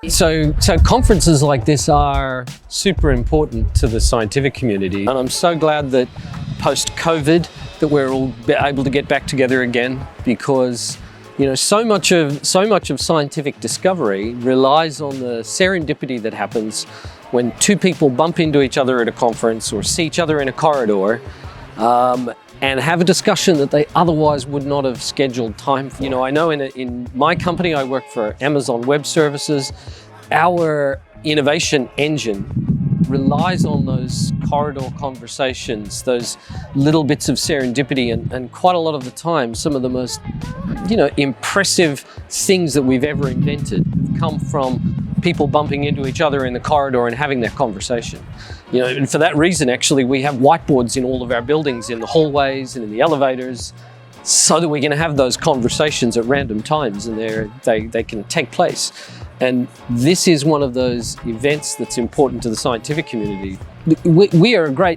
So conferences like this are super important to the scientific community, and I'm so glad that post-COVID that we're all able to get back together again, because so much of scientific discovery relies on the serendipity that happens when two people bump into each other at a conference or see each other in a corridor and have a discussion that they otherwise would not have scheduled time for. I know in my company, I work for Amazon Web Services. Our innovation engine relies on those corridor conversations, those little bits of serendipity, and quite a lot of the time, some of the most impressive things that we've ever invented have come from people bumping into each other in the corridor and having that conversation. And for that reason, actually, we have whiteboards in all of our buildings, in the hallways and in the elevators, so that we're going to have those conversations at random times, and they can take place. And this is one of those events that's important to the scientific community.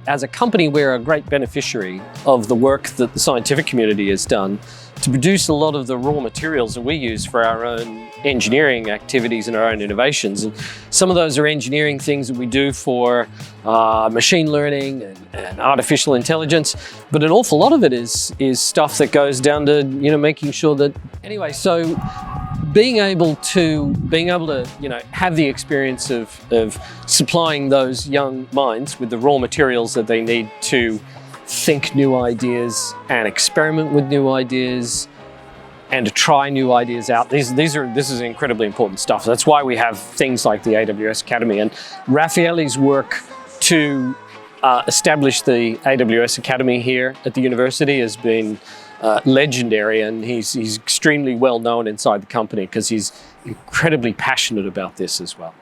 As a company, we're a great beneficiary of the work that the scientific community has done to produce a lot of the raw materials that we use for our own engineering activities and our own innovations. And some of those are engineering things that we do for machine learning and artificial intelligence, but an awful lot of it is stuff that goes down to making sure that so being able to have the experience of supplying those young minds with the raw materials that they need to think new ideas and experiment with new ideas and to try new ideas out. This is incredibly important stuff. That's why we have things like the AWS Academy, and Raffaele's work to establish the AWS Academy here at the university has been legendary, and he's extremely well known inside the company because he's incredibly passionate about this as well.